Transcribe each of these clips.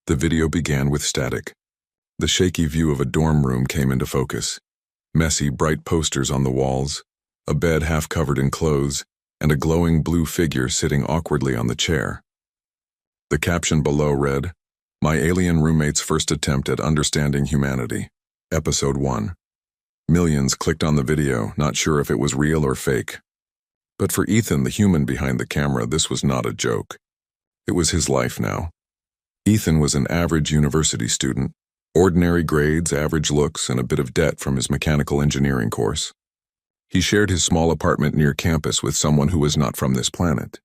The video began with static. The shaky view of a dorm room came into focus. Messy, bright posters on the walls, a bed half covered in clothes, and a glowing blue figure sitting awkwardly on the chair. The caption below read, "My Alien Roommate's First Attempt at Understanding Humanity, Episode 1. Millions clicked on the video, not sure if it was real or fake. But for Ethan, the human behind the camera, this was not a joke. It was his life now. Ethan was an average university student, ordinary grades, average looks, and a bit of debt from his mechanical engineering course. He shared his small apartment near campus with someone who was not from this planet.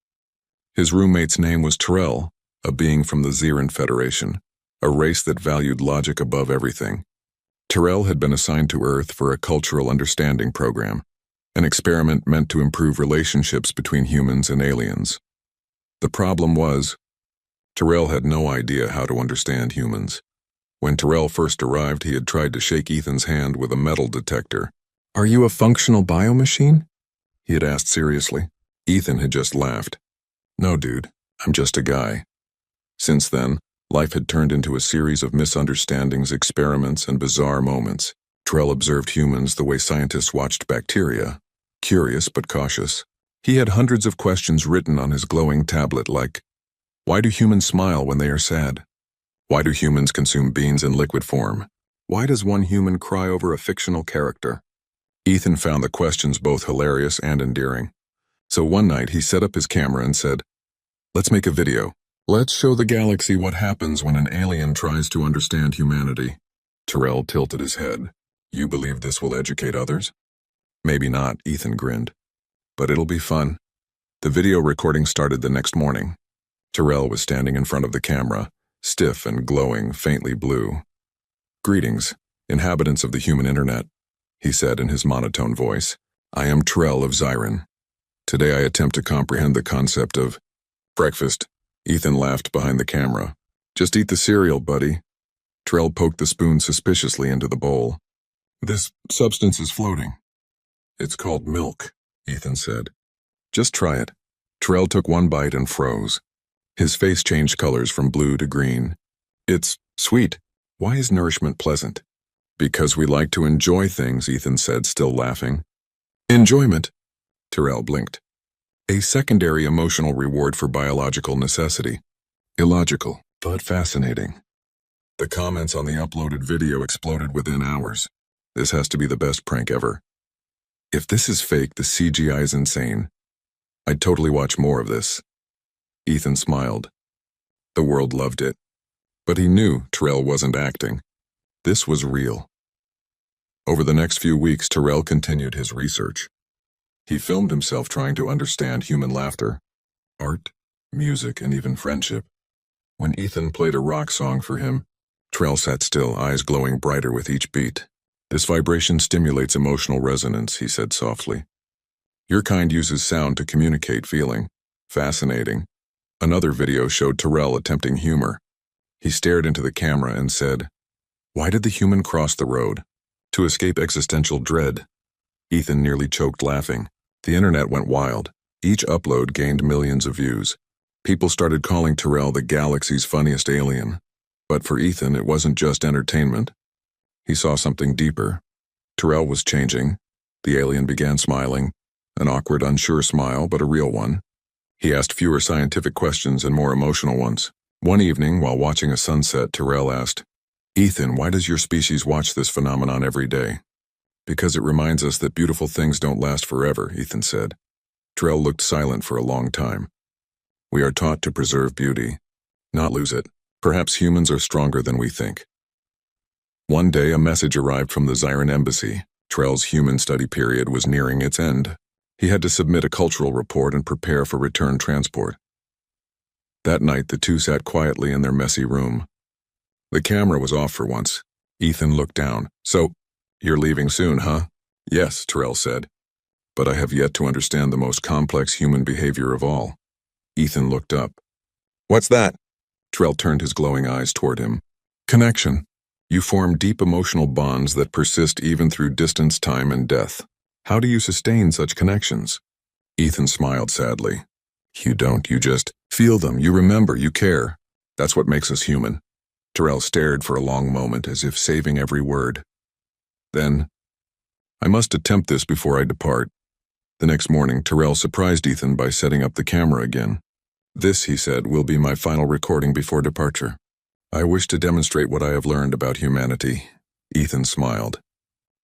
His roommate's name was Terrell, a being from the Xeran Federation, a race that valued logic above everything. Terrell had been assigned to Earth for a cultural understanding program, an experiment meant to improve relationships between humans and aliens. The problem was, Terrell had no idea how to understand humans. When Terrell first arrived, he had tried to shake Ethan's hand with a metal detector. "Are you a functional biomachine?" he had asked seriously. Ethan had just laughed. "No, dude, I'm just a guy." Since then, life had turned into a series of misunderstandings, experiments, and bizarre moments. Terrell observed humans the way scientists watched bacteria, curious but cautious. He had hundreds of questions written on his glowing tablet like, why do humans smile when they are sad? Why do humans consume beans in liquid form? Why does one human cry over a fictional character? Ethan found the questions both hilarious and endearing. So one night he set up his camera and said, "Let's make a video. Let's show the galaxy what happens when an alien tries to understand humanity." Terrell tilted his head. "You believe this will educate others?" "Maybe not," Ethan grinned. "But it'll be fun." The video recording started the next morning. Terrell was standing in front of the camera, stiff and glowing, faintly blue. "Greetings, inhabitants of the human internet," he said in his monotone voice. "I am Terrell of Xeran. Today I attempt to comprehend the concept of breakfast." Ethan laughed behind the camera. "Just eat the cereal, buddy." Terrell poked the spoon suspiciously into the bowl. "This substance is floating." "It's called milk," Ethan said. "Just try it." Terrell took one bite and froze. His face changed colors from blue to green. "It's sweet. Why is nourishment pleasant?" "Because we like to enjoy things," Ethan said, still laughing. "Enjoyment?" Terrell blinked. "A secondary emotional reward for biological necessity. Illogical, but fascinating." The comments on the uploaded video exploded within hours. "This has to be the best prank ever. If this is fake, the CGI is insane. I'd totally watch more of this." Ethan smiled. The world loved it. But he knew Terrell wasn't acting. This was real. Over the next few weeks, Terrell continued his research. He filmed himself trying to understand human laughter, art, music, and even friendship. When Ethan played a rock song for him, Terrell sat still, eyes glowing brighter with each beat. "This vibration stimulates emotional resonance," he said softly. "Your kind uses sound to communicate feeling. Fascinating." Another video showed Terrell attempting humor. He stared into the camera and said, "Why did the human cross the road? To escape existential dread." Ethan nearly choked laughing. The internet went wild. Each upload gained millions of views. People started calling Terrell the galaxy's funniest alien. But for Ethan, it wasn't just entertainment. He saw something deeper. Terrell was changing. The alien began smiling, an awkward, unsure smile, but a real one. He asked fewer scientific questions and more emotional ones. One evening, while watching a sunset, Terrell asked, "Ethan, why does your species watch this phenomenon every day?" "Because it reminds us that beautiful things don't last forever," Ethan said. Terrell looked silent for a long time. "We are taught to preserve beauty, not lose it. Perhaps humans are stronger than we think." One day, a message arrived from the Xeran embassy. Terrell's human study period was nearing its end. He had to submit a cultural report and prepare for return transport. That night, the two sat quietly in their messy room. The camera was off for once. Ethan looked down. "So, you're leaving soon, huh?" "Yes," Terrell said. "But I have yet to understand the most complex human behavior of all." Ethan looked up. "What's that?" Terrell turned his glowing eyes toward him. "Connection. You form deep emotional bonds that persist even through distance, time, and death. How do you sustain such connections?" Ethan smiled sadly. "You don't, you just feel them, you remember, you care. That's what makes us human." Terrell stared for a long moment, as if saving every word. Then, "I must attempt this before I depart." The next morning, Terrell surprised Ethan by setting up the camera again. "This," he said, "will be my final recording before departure. I wish to demonstrate what I have learned about humanity." Ethan smiled.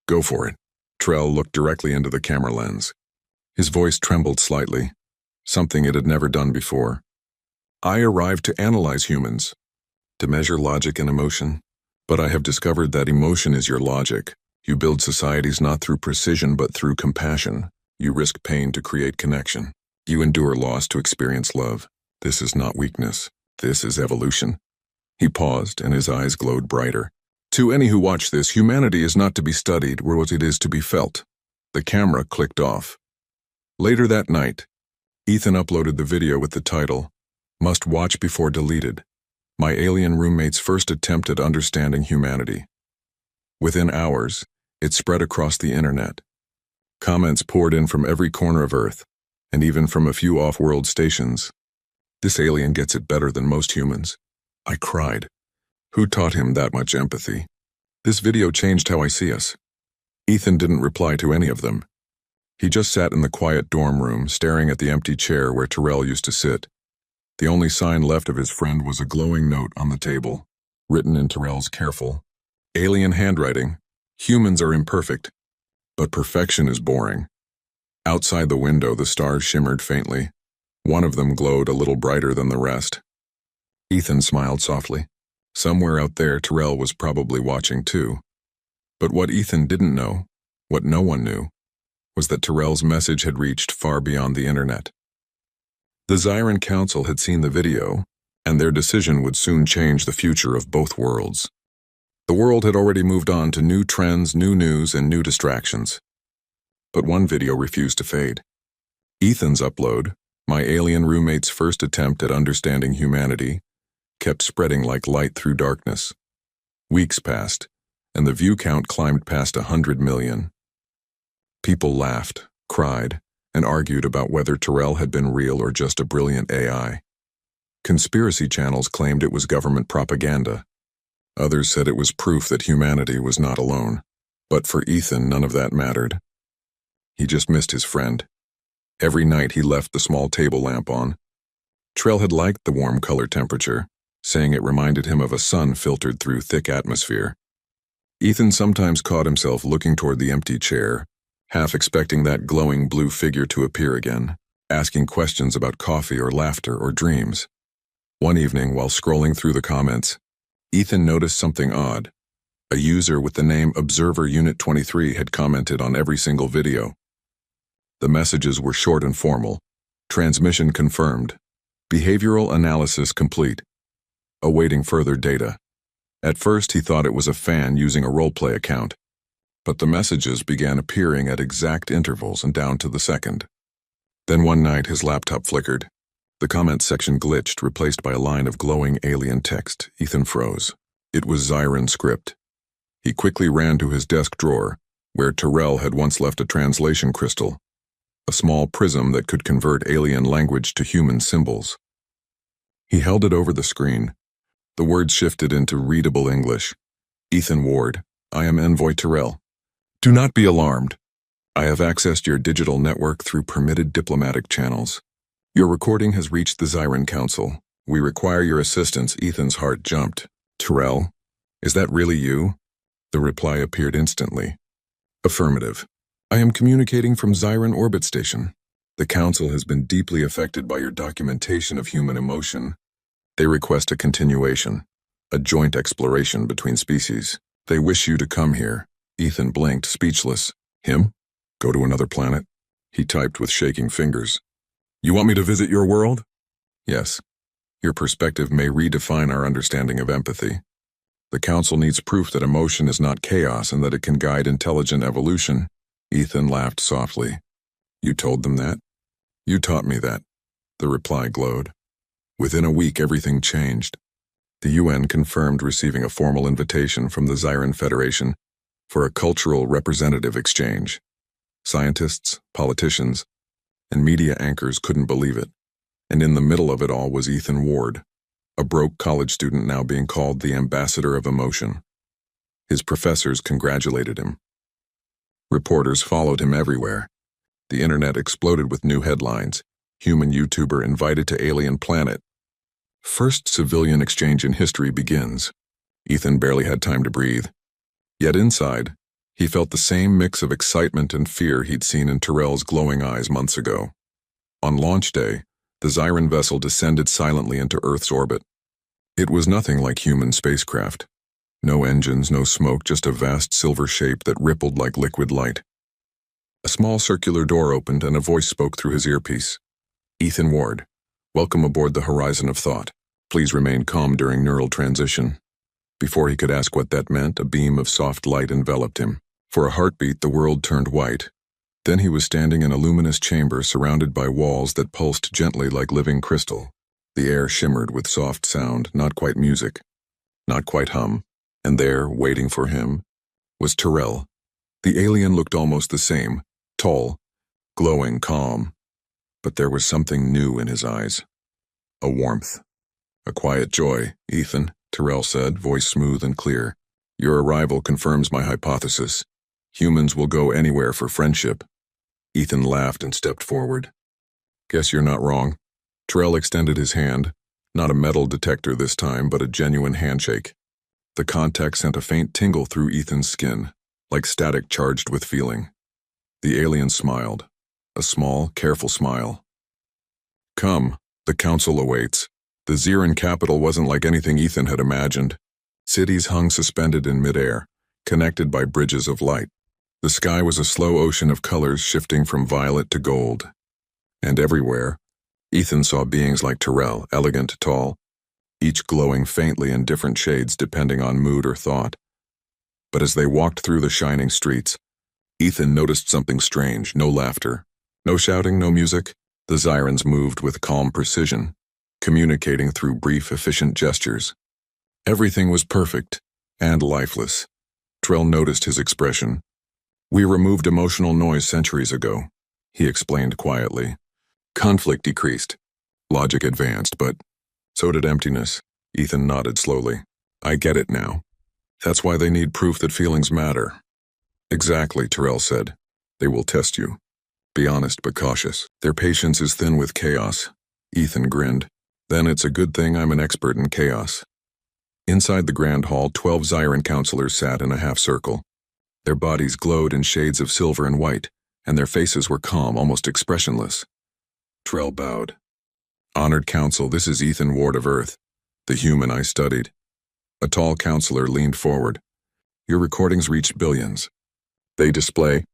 "Go for it." Terrell looked directly into the camera lens. His voice trembled slightly, something it had never done before. "I arrived to analyze humans, to measure logic and emotion, but I have discovered that emotion is your logic. You build societies not through precision but through compassion. You risk pain to create connection. You endure loss to experience love. This is not weakness. This is evolution." He paused, and his eyes glowed brighter. "To any who watch this, humanity is not to be studied, what it is to be felt." The camera clicked off. Later that night, Ethan uploaded the video with the title, "Must Watch Before Deleted: My Alien Roommate's First Attempt at Understanding Humanity." Within hours, it spread across the internet. Comments poured in from every corner of Earth, and even from a few off-world stations. "This alien gets it better than most humans." I cried. "Who taught him that much empathy? This video changed how I see us." Ethan didn't reply to any of them. He just sat in the quiet dorm room, staring at the empty chair where Terrell used to sit. The only sign left of his friend was a glowing note on the table, written in Terrell's careful, alien handwriting. "Humans are imperfect, but perfection is boring." Outside the window, the stars shimmered faintly. One of them glowed a little brighter than the rest. Ethan smiled softly. Somewhere out there, Terrell was probably watching too. But what Ethan didn't know, what no one knew, was that Terrell's message had reached far beyond the internet. The Zyran Council had seen the video, and their decision would soon change the future of both worlds. The world had already moved on to new trends, new news, and new distractions. But one video refused to fade. Ethan's upload, "My Alien Roommate's First Attempt at Understanding Humanity," kept spreading like light through darkness. Weeks passed, and the view count climbed past 100 million. People laughed, cried, and argued about whether Terrell had been real or just a brilliant AI. Conspiracy channels claimed it was government propaganda. Others said it was proof that humanity was not alone. But for Ethan, none of that mattered. He just missed his friend. Every night he left the small table lamp on. Terrell had liked the warm color temperature, saying it reminded him of a sun filtered through thick atmosphere. Ethan sometimes caught himself looking toward the empty chair, half expecting that glowing blue figure to appear again, asking questions about coffee or laughter or dreams. One evening, while scrolling through the comments, Ethan noticed something odd. A user with the name Observer Unit 23 had commented on every single video. The messages were short and formal. Transmission confirmed. Behavioral analysis complete. Awaiting further data. At first, he thought it was a fan using a roleplay account, but the messages began appearing at exact intervals and down to the second. Then one night, his laptop flickered. The comment section glitched, replaced by a line of glowing alien text. Ethan froze. It was Zyran script. He quickly ran to his desk drawer, where Terrell had once left a translation crystal, a small prism that could convert alien language to human symbols. He held it over the screen. The words shifted into readable English. "Ethan Ward, I am Envoy Terrell. Do not be alarmed. I have accessed your digital network through permitted diplomatic channels. Your recording has reached the Zyran Council. We require your assistance." Ethan's heart jumped. "Terrell, is that really you?" The reply appeared instantly. "Affirmative. I am communicating from Zyran Orbit Station. The Council has been deeply affected by your documentation of human emotion. They request a continuation, a joint exploration between species. They wish you to come here." Ethan blinked, speechless. "Him? Go to another planet?" He typed with shaking fingers. "You want me to visit your world?" "Yes. Your perspective may redefine our understanding of empathy. The Council needs proof that emotion is not chaos and that it can guide intelligent evolution." Ethan laughed softly. "You told them that?" "You taught me that." The reply glowed. Within a week, everything changed. The UN confirmed receiving a formal invitation from the Zyran Federation for a cultural representative exchange. Scientists, politicians, and media anchors couldn't believe it. And in the middle of it all was Ethan Ward, a broke college student now being called the ambassador of emotion. His professors congratulated him. Reporters followed him everywhere. The internet exploded with new headlines. Human YouTuber invited to alien planet. First civilian exchange in history begins. Ethan barely had time to breathe. Yet inside, he felt the same mix of excitement and fear he'd seen in Tyrell's glowing eyes months ago. On launch day, the Zyran vessel descended silently into Earth's orbit. It was nothing like human spacecraft. No engines, no smoke, just a vast silver shape that rippled like liquid light. A small circular door opened and a voice spoke through his earpiece. Ethan Ward, welcome aboard the Horizon of Thought. Please remain calm during neural transition. Before he could ask what that meant, a beam of soft light enveloped him. For a heartbeat, the world turned white. Then he was standing in a luminous chamber surrounded by walls that pulsed gently like living crystal. The air shimmered with soft sound, not quite music, not quite hum. And there, waiting for him, was Tyrell. The alien looked almost the same, tall, glowing, calm. But there was something new in his eyes. A warmth. A quiet joy. Ethan, Tyrell said, voice smooth and clear. Your arrival confirms my hypothesis. Humans will go anywhere for friendship. Ethan laughed and stepped forward. Guess you're not wrong. Tyrell extended his hand, not a metal detector this time, but a genuine handshake. The contact sent a faint tingle through Ethan's skin, like static charged with feeling. The alien smiled, a small, careful smile. Come, the council awaits. The Zyran capital wasn't like anything Ethan had imagined. Cities hung suspended in midair, connected by bridges of light. The sky was a slow ocean of colors shifting from violet to gold. And everywhere, Ethan saw beings like Tyrell, elegant, tall, each glowing faintly in different shades depending on mood or thought. But as they walked through the shining streets, Ethan noticed something strange. No laughter, no shouting, no music. The Zyrans moved with calm precision, communicating through brief, efficient gestures. Everything was perfect and lifeless. Tyrell noticed his expression. We removed emotional noise centuries ago, he explained quietly. Conflict decreased. Logic advanced, but so did emptiness. Ethan nodded slowly. I get it now. That's why they need proof that feelings matter. Exactly, Tyrell said. They will test you. Be honest but cautious. Their patience is thin with chaos. Ethan grinned. Then it's a good thing I'm an expert in chaos. Inside the grand hall, 12 Zyran counselors sat in a half-circle. Their bodies glowed in shades of silver and white, and their faces were calm, almost expressionless. Tyrell bowed. Honored council, this is Ethan Ward of Earth, the human I studied. A tall counselor leaned forward. Your recordings reached billions. They display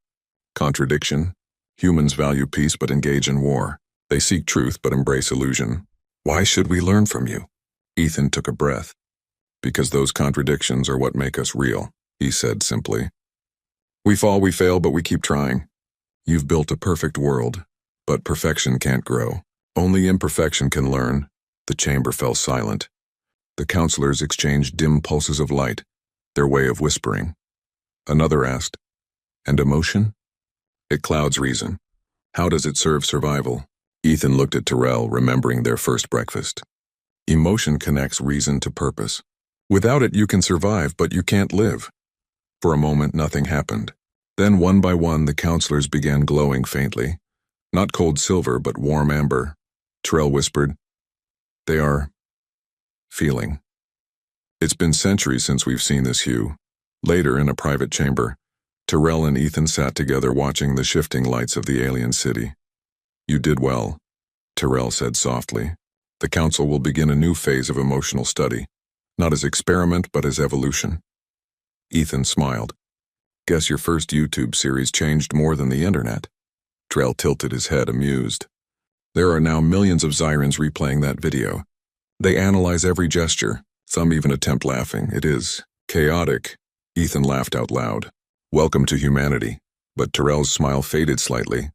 contradiction. Humans value peace but engage in war. They seek truth but embrace illusion. Why should we learn from you? Ethan took a breath. Because those contradictions are what make us real, he said simply. We fall, we fail, but we keep trying. You've built a perfect world, but perfection can't grow. Only imperfection can learn. The chamber fell silent. The counselors exchanged dim pulses of light, their way of whispering. Another asked, and emotion? It clouds reason. How does it serve survival? Ethan looked at Tyrell, remembering their first breakfast. Emotion connects reason to purpose. Without it you can survive, but you can't live. For a moment nothing happened. Then one by one the counselors began glowing faintly. Not cold silver, but warm amber. Tyrell whispered, They are feeling. It's been centuries since we've seen this hue. Later, in a private chamber, Tyrell and Ethan sat together watching the shifting lights of the alien city. You did well, Tyrell said softly. The council will begin a new phase of emotional study, not as experiment but as evolution. Ethan smiled. Guess your first YouTube series changed more than the internet. Tyrell tilted his head, amused. There are now millions of Zyrans replaying that video. They analyze every gesture. Some even attempt laughing. It is chaotic. Ethan laughed out loud. Welcome to humanity. But Tyrell's smile faded slightly.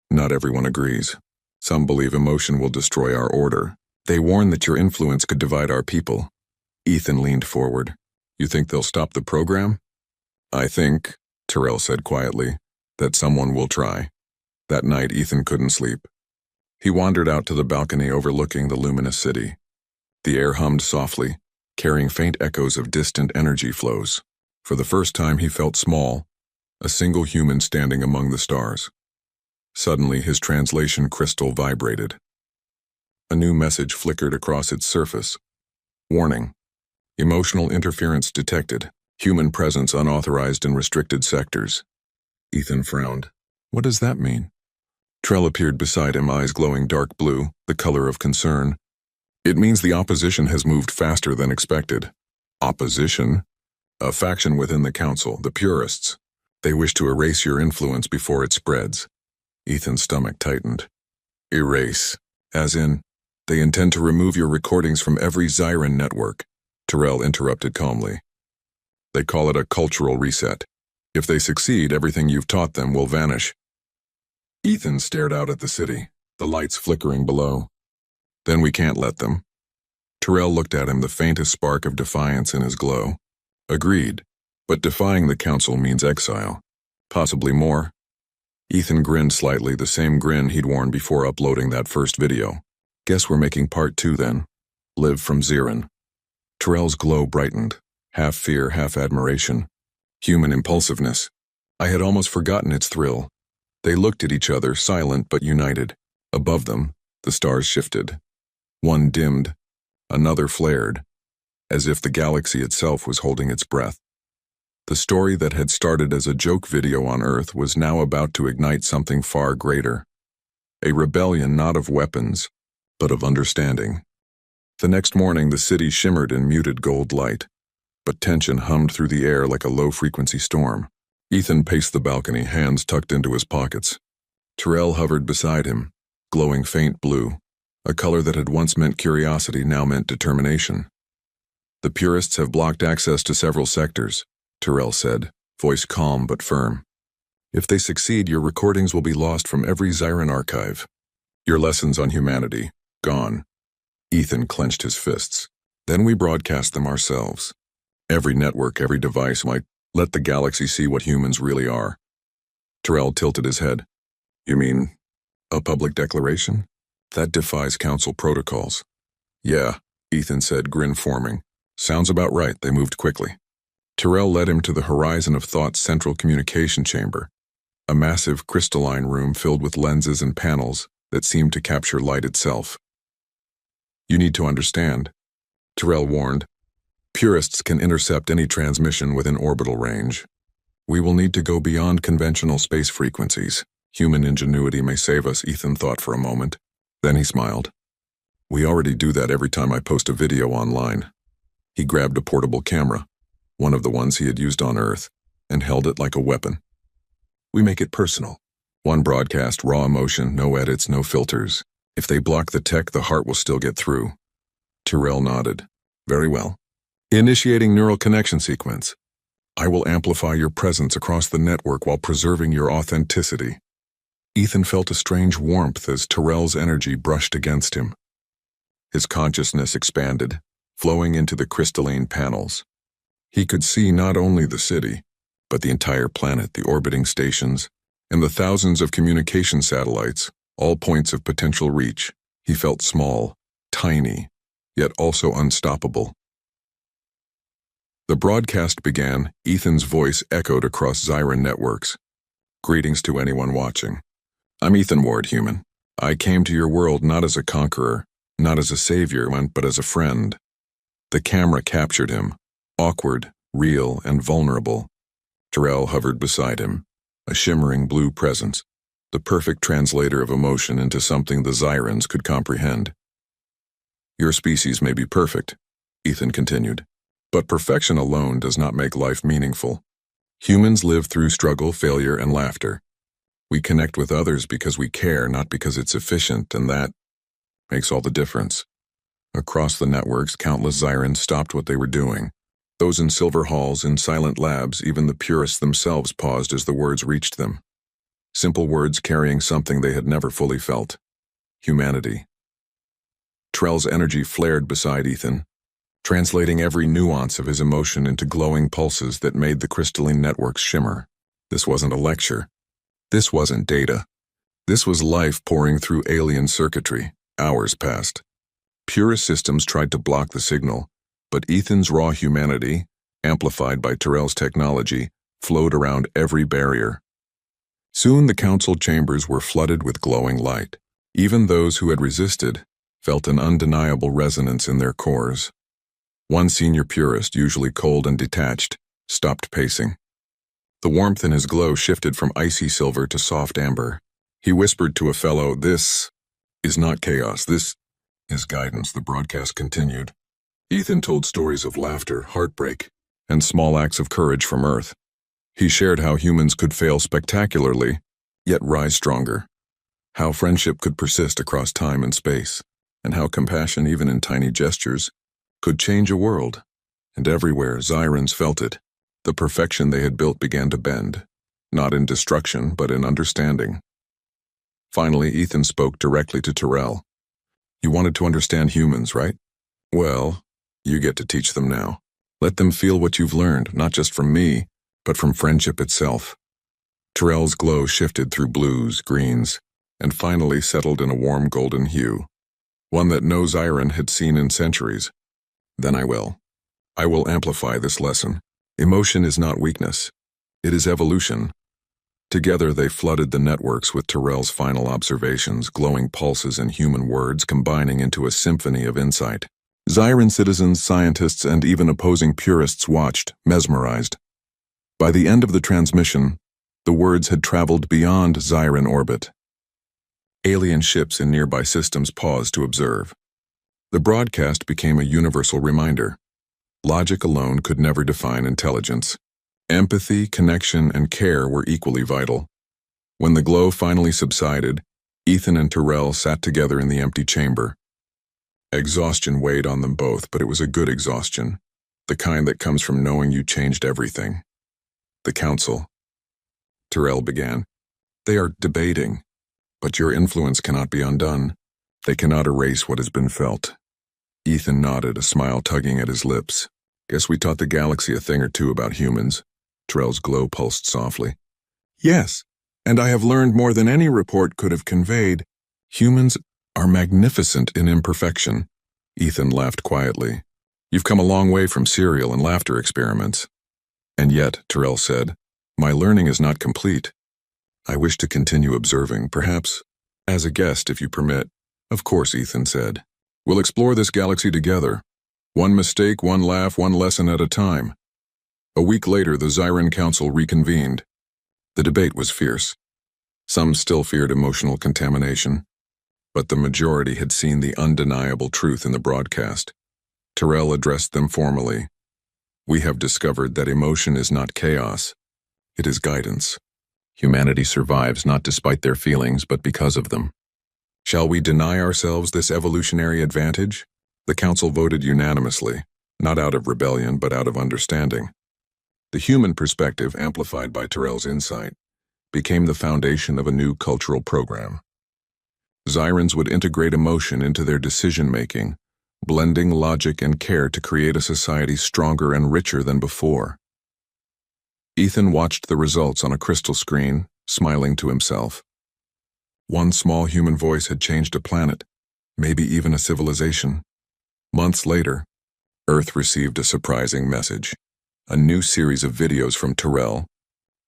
Not everyone agrees. Some believe emotion will destroy our order. They warn that your influence could divide our people. Ethan leaned forward. You think they'll stop the program? I think, Tyrell said quietly, that someone will try. That night Ethan couldn't sleep. He wandered out to the balcony overlooking the luminous city. The air hummed softly, carrying faint echoes of distant energy flows. For the first time he felt small, a single human standing among the stars. Suddenly his translation crystal vibrated. A new message flickered across its surface. Warning. Emotional interference detected. Human presence unauthorized in restricted sectors. Ethan frowned. What does that mean? Trell appeared beside him, eyes glowing dark blue, the color of concern. It means the opposition has moved faster than expected. Opposition? A faction within the council, the purists. They wish to erase your influence before it spreads. Ethan's stomach tightened. Erase. As in, they intend to remove your recordings from every Zyran network. Terrell interrupted calmly. They call it a cultural reset. If they succeed, everything you've taught them will vanish. Ethan stared out at the city, the lights flickering below. Then we can't let them. Terrell looked at him, the faintest spark of defiance in his glow. Agreed, but defying the council means exile. Possibly more. Ethan grinned slightly, the same grin he'd worn before uploading that first video. Guess we're making part 2 then. Live from Zyran. Terrell's glow brightened, half fear, half admiration. Human impulsiveness. I had almost forgotten its thrill. They looked at each other, silent but united. Above them, the stars shifted. One dimmed, another flared, as if the galaxy itself was holding its breath. The story that had started as a joke video on Earth was now about to ignite something far greater. A rebellion not of weapons, but of understanding. The next morning the city shimmered in muted gold light, but tension hummed through the air like a low-frequency storm. Ethan paced the balcony, hands tucked into his pockets. Terrell hovered beside him, glowing faint blue. A color that had once meant curiosity now meant determination. The purists have blocked access to several sectors, Terrell said, voice calm but firm. If they succeed, your recordings will be lost from every Zyran archive. Your lessons on humanity, gone. Ethan clenched his fists. Then we broadcast them ourselves. Every network, every device might let the galaxy see what humans really are. Terrell tilted his head. You mean a public declaration? That defies council protocols. Yeah, Ethan said, grin forming. Sounds about right. They moved quickly. Terrell led him to the horizon of thought's central communication chamber, a massive crystalline room filled with lenses and panels that seemed to capture light itself. You need to understand, Terrell warned. Purists can intercept any transmission within orbital range. We will need to go beyond conventional space frequencies. Human ingenuity may save us, Ethan thought for a moment. Then he smiled. We already do that every time I post a video online. He grabbed a portable camera, one of the ones he had used on Earth, and held it like a weapon. We make it personal. One broadcast, raw emotion, no edits, no filters. If they block the tech, the heart will still get through. Terrell nodded. Very well. Initiating neural connection sequence. I will amplify your presence across the network while preserving your authenticity. Ethan felt a strange warmth as Terrell's energy brushed against him. His consciousness expanded, flowing into the crystalline panels. He could see not only the city, but the entire planet, the orbiting stations, and the thousands of communication satellites, all points of potential reach. He felt small, tiny, yet also unstoppable. The broadcast began. Ethan's voice echoed across Zyran networks. Greetings to anyone watching. I'm Ethan Ward, human. I came to your world not as a conqueror, not as a savior, but as a friend. The camera captured him, awkward, real, and vulnerable. Terrell hovered beside him, a shimmering blue presence, the perfect translator of emotion into something the Zyrans could comprehend. Your species may be perfect, Ethan continued, but perfection alone does not make life meaningful. Humans live through struggle, failure, and laughter. We connect with others because we care, not because it's efficient, and that makes all the difference. Across the networks, countless Zyrans stopped what they were doing. Those in silver halls, in silent labs, even the purists themselves paused as the words reached them. Simple words carrying something they had never fully felt. Humanity. Terrell's energy flared beside Ethan, translating every nuance of his emotion into glowing pulses that made the crystalline networks shimmer. This wasn't a lecture. This wasn't data. This was life pouring through alien circuitry. Hours passed. Purist systems tried to block the signal, but Ethan's raw humanity, amplified by Tyrell's technology, flowed around every barrier. Soon the council chambers were flooded with glowing light. Even those who had resisted felt an undeniable resonance in their cores. One senior purist, usually cold and detached, stopped pacing. The warmth in his glow shifted from icy silver to soft amber. He whispered to a fellow, "This is not chaos, this is guidance." The broadcast continued. Ethan told stories of laughter, heartbreak, and small acts of courage from Earth. He shared how humans could fail spectacularly, yet rise stronger. How friendship could persist across time and space, and how compassion, even in tiny gestures, could change a world. And everywhere, Xyrans felt it. The perfection they had built began to bend, not in destruction, but in understanding. Finally, Ethan spoke directly to Tyrell. "You wanted to understand humans, right? Well, you get to teach them now. Let them feel what you've learned, not just from me, but from friendship itself." Tyrell's glow shifted through blues, greens, and finally settled in a warm golden hue, one that no Xyran had seen in centuries. "Then I will amplify this lesson. Emotion is not weakness. It is evolution." Together they flooded the networks with Tyrell's final observations, glowing pulses and human words combining into a symphony of insight. Xyran citizens, scientists, and even opposing purists watched, mesmerized. By the end of the transmission, the words had traveled beyond Xyran orbit. Alien ships in nearby systems paused to observe. The broadcast became a universal reminder. Logic alone could never define intelligence. Empathy, connection, and care were equally vital. When the glow finally subsided, Ethan and Tyrell sat together in the empty chamber. Exhaustion weighed on them both, but it was a good exhaustion, the kind that comes from knowing you changed everything. "The council," Tyrell began. "They are debating, but your influence cannot be undone. They cannot erase what has been felt." Ethan nodded, a smile tugging at his lips. "Guess we taught the galaxy a thing or two about humans." Tyrell's glow pulsed softly. "Yes, and I have learned more than any report could have conveyed. Humans are magnificent in imperfection." Ethan laughed quietly. "You've come a long way from cereal and laughter experiments." "And yet," Tyrell said, "my learning is not complete. I wish to continue observing, perhaps as a guest, if you permit." "Of course," Ethan said. "We'll explore this galaxy together. One mistake, one laugh, one lesson at a time." A week later, the Xyran Council reconvened. The debate was fierce. Some still feared emotional contamination, but the majority had seen the undeniable truth in the broadcast. Tyrell addressed them formally. "We have discovered that emotion is not chaos. It is guidance. Humanity survives not despite their feelings, but because of them. Shall we deny ourselves this evolutionary advantage?" The council voted unanimously, not out of rebellion, but out of understanding. The human perspective, amplified by Tyrell's insight, became the foundation of a new cultural program. Xyrans would integrate emotion into their decision-making, blending logic and care to create a society stronger and richer than before. Ethan watched the results on a crystal screen, smiling to himself. One small human voice had changed a planet, maybe even a civilization. Months later, Earth received a surprising message. A new series of videos from Tyrell,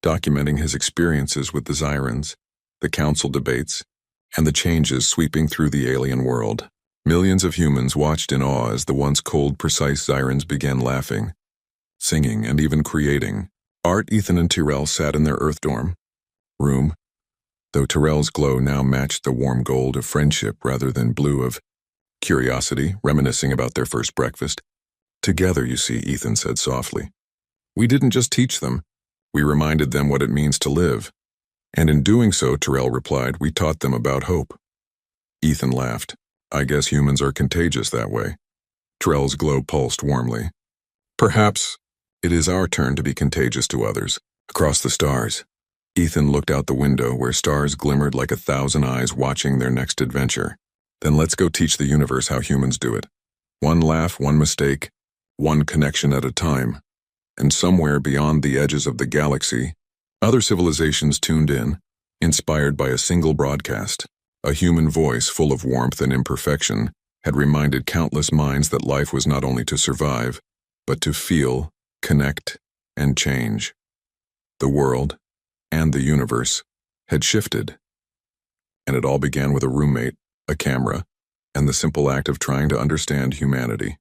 documenting his experiences with the Xyrans, the council debates, and the changes sweeping through the alien world. Millions of humans watched in awe as the once cold, precise Xyrans began laughing, singing, and even creating art. Ethan and Tyrell sat in their Earth dorm room, though Tyrell's glow now matched the warm gold of friendship rather than blue of curiosity, reminiscing about their first breakfast. "Together, you see," Ethan said softly. "We didn't just teach them, we reminded them what it means to live. And in doing so," Tyrell replied, "we taught them about hope." Ethan laughed. "I guess humans are contagious that way." Tyrell's glow pulsed warmly. "Perhaps it is our turn to be contagious to others." Across the stars, Ethan looked out the window where stars glimmered like 1,000 eyes watching their next adventure. "Then let's go teach the universe how humans do it. One laugh, one mistake, one connection at a time." And somewhere beyond the edges of the galaxy, other civilizations tuned in, inspired by a single broadcast. A human voice full of warmth and imperfection had reminded countless minds that life was not only to survive, but to feel, connect, and change. The world, and the universe, had shifted. And it all began with a roommate, a camera, and the simple act of trying to understand humanity.